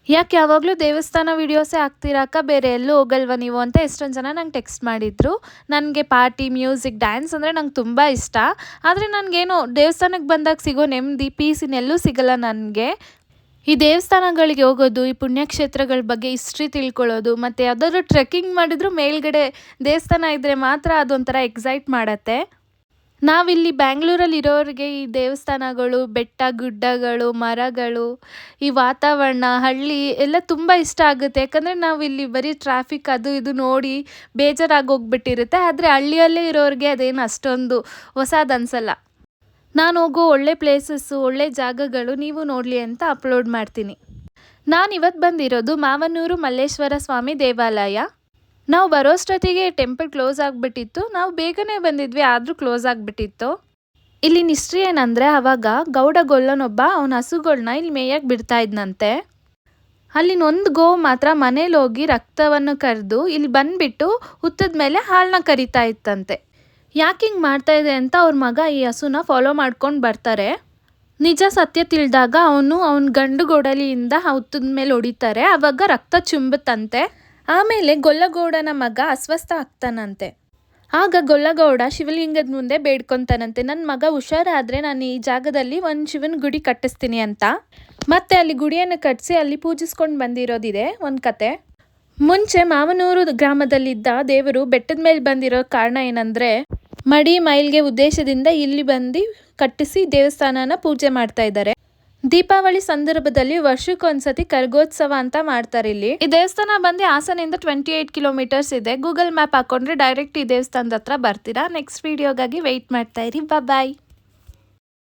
ಯಾಕೆ ಯಾವಾಗಲೂ ದೇವಸ್ಥಾನ ವೀಡಿಯೋಸೇ ಹಾಕ್ತೀರಾ ಅಕ್ಕ, ಬೇರೆ ಎಲ್ಲೂ ಹೋಗಲ್ವಾ ನೀವು ಅಂತ ಎಷ್ಟೊಂದು ಜನ ನಂಗೆ ಟೆಕ್ಸ್ಟ್ ಮಾಡಿದ್ರು. ನನಗೆ ಪಾರ್ಟಿ, ಮ್ಯೂಸಿಕ್, ಡ್ಯಾನ್ಸ್ ಅಂದರೆ ನಂಗೆ ತುಂಬ ಇಷ್ಟ. ಆದರೆ ನನಗೇನೋ ದೇವಸ್ಥಾನಕ್ಕೆ ಬಂದಾಗ ಸಿಗೋ ನೆಮ್ಮದಿ, ಪೀಸ್ ಇನ್ನೆಲ್ಲೂ ಸಿಗಲ್ಲ ನನಗೆ. ಈ ದೇವಸ್ಥಾನಗಳಿಗೆ ಹೋಗೋದು, ಈ ಪುಣ್ಯಕ್ಷೇತ್ರಗಳ ಬಗ್ಗೆ ಹಿಸ್ಟ್ರಿ ತಿಳ್ಕೊಳ್ಳೋದು, ಮತ್ತು ಯಾವುದಾದ್ರೂ ಟ್ರೆಕ್ಕಿಂಗ್ ಮಾಡಿದ್ರು ಮೇಲ್ಗಡೆ ದೇವಸ್ಥಾನ ಇದ್ದರೆ ಮಾತ್ರ ಅದೊಂಥರ ಎಕ್ಸೈಟ್ ಮಾಡತ್ತೆ. ನಾವಿಲ್ಲಿ ಬ್ಯಾಂಗ್ಳೂರಲ್ಲಿ ಇರೋರಿಗೆ ಈ ದೇವಸ್ಥಾನಗಳು, ಬೆಟ್ಟ ಗುಡ್ಡಗಳು, ಮರಗಳು, ಈ ವಾತಾವರಣ, ಹಳ್ಳಿ ಎಲ್ಲ ತುಂಬ ಇಷ್ಟ ಆಗುತ್ತೆ. ಯಾಕಂದರೆ ನಾವಿಲ್ಲಿ ಬರೀ ಟ್ರಾಫಿಕ್ ಅದು ಇದು ನೋಡಿ ಬೇಜಾರಾಗಿ ಹೋಗ್ಬಿಟ್ಟಿರುತ್ತೆ. ಆದರೆ ಹಳ್ಳಿಯಲ್ಲೇ ಇರೋರಿಗೆ ಅದೇನು ಅಷ್ಟೊಂದು ಹೊಸದನ್ಸಲ್ಲ. ನಾನು ಹೋಗೋ ಒಳ್ಳೆ ಪ್ಲೇಸಸ್ಸು, ಒಳ್ಳೆ ಜಾಗಗಳು ನೀವು ನೋಡಲಿ ಅಂತ ಅಪ್ಲೋಡ್ ಮಾಡ್ತೀನಿ. ನಾನಿವತ್ತು ಬಂದಿರೋದು ಮಾವನೂರು ಮಲ್ಲೇಶ್ವರ ಸ್ವಾಮಿ ದೇವಾಲಯ. ನಾವು ಬರೋಷ್ಟೊತ್ತಿಗೆ ಟೆಂಪಲ್ ಕ್ಲೋಸ್ ಆಗಿಬಿಟ್ಟಿತ್ತು. ನಾವು ಬೇಗನೆ ಬಂದಿದ್ವಿ, ಆದರೂ ಕ್ಲೋಸ್ ಆಗಿಬಿಟ್ಟಿತ್ತು. ಇಲ್ಲಿ ಹಿಸ್ಟ್ರಿ ಏನಂದರೆ, ಆವಾಗ ಗೌಡ ಗೊಲ್ಲನೊಬ್ಬ ಅವನ ಹಸುಗಳನ್ನ ಇಲ್ಲಿ ಮೇಯಕ್ಕೆ ಬಿಡ್ತಾ ಇದ್ನಂತೆ. ಅಲ್ಲಿನೊಂದು ಗೋವು ಮಾತ್ರ ಮನೇಲಿ ಹೋಗಿ ರಕ್ತವನ್ನು ಕರೆದು ಇಲ್ಲಿ ಬಂದುಬಿಟ್ಟು ಹುತ್ತದ ಮೇಲೆ ಹಾಲನ್ನ ಕರಿತಾ ಇತ್ತಂತೆ. ಯಾಕೆ ಹಿಂಗೆ ಮಾಡ್ತಾ ಇದೆ ಅಂತ ಅವ್ರ ಮಗ ಈ ಹಸುನ ಫಾಲೋ ಮಾಡ್ಕೊಂಡು ಬರ್ತಾರೆ. ನಿಜ ಸತ್ಯ ತಿಳಿದಾಗ ಅವನ ಗಂಡು ಗೊಡಲಿಯಿಂದ ಹುತ್ತದ ಮೇಲೆ ಹೊಡಿತಾರೆ. ಆವಾಗ ರಕ್ತ ಚುಂಬುತ್ತಂತೆ. ಆಮೇಲೆ ಗೊಲ್ಲಗೌಡನ ಮಗ ಅಸ್ವಸ್ಥ ಆಗ್ತಾನಂತೆ. ಆಗ ಗೊಲ್ಲಗೌಡ ಶಿವಲಿಂಗದ ಮುಂದೆ ಬೇಡ್ಕೊತಾನಂತೆ, ನನ್ನ ಮಗ ಹುಷಾರಾದರೆ ನಾನು ಈ ಜಾಗದಲ್ಲಿ ಒಂದು ಶಿವನ ಗುಡಿ ಕಟ್ಟಿಸ್ತೀನಿ ಅಂತ. ಮತ್ತೆ ಅಲ್ಲಿ ಗುಡಿಯನ್ನು ಕಟ್ಟಿಸಿ ಅಲ್ಲಿ ಪೂಜಿಸ್ಕೊಂಡು ಬಂದಿರೋದಿದೆ ಒಂದು ಕತೆ. ಮುಂಚೆ ಮಾವನೂರು ಗ್ರಾಮದಲ್ಲಿದ್ದ ದೇವರು ಬೆಟ್ಟದ ಮೇಲೆ ಬಂದಿರೋ ಕಾರಣ ಏನಂದರೆ, ಮಡಿ ಮೈಲ್ಗೆ ಉದ್ದೇಶದಿಂದ ಇಲ್ಲಿ ಬಂದು ಕಟ್ಟಿಸಿ ದೇವಸ್ಥಾನನ ಪೂಜೆ ಮಾಡ್ತಾ ಇದ್ದಾರೆ. ದೀಪಾವಳಿ ಸಂದರ್ಭದಲ್ಲಿ ವರ್ಷಕ್ಕೊಂದ್ಸತಿ ಕರಗೋತ್ಸವ ಅಂತ ಮಾಡ್ತಾರೆ ಇಲ್ಲಿ. ಈ ದೇವಸ್ಥಾನ ಬಂದು ಹಾಸನಿಂದ 28 ಕಿಲೋಮೀಟರ್ಸ್ ಇದೆ. ಗೂಗಲ್ ಮ್ಯಾಪ್ ಹಾಕೊಂಡ್ರೆ ಡೈರೆಕ್ಟ್ ಈ ದೇವಸ್ಥಾನದ ಹತ್ರ ಬರ್ತೀರಾ. ನೆಕ್ಸ್ಟ್ ವಿಡಿಯೋಗಾಗಿ ವೆಯ್ಟ್ ಮಾಡ್ತಾ ಇರಿ. ಬಾಯ್.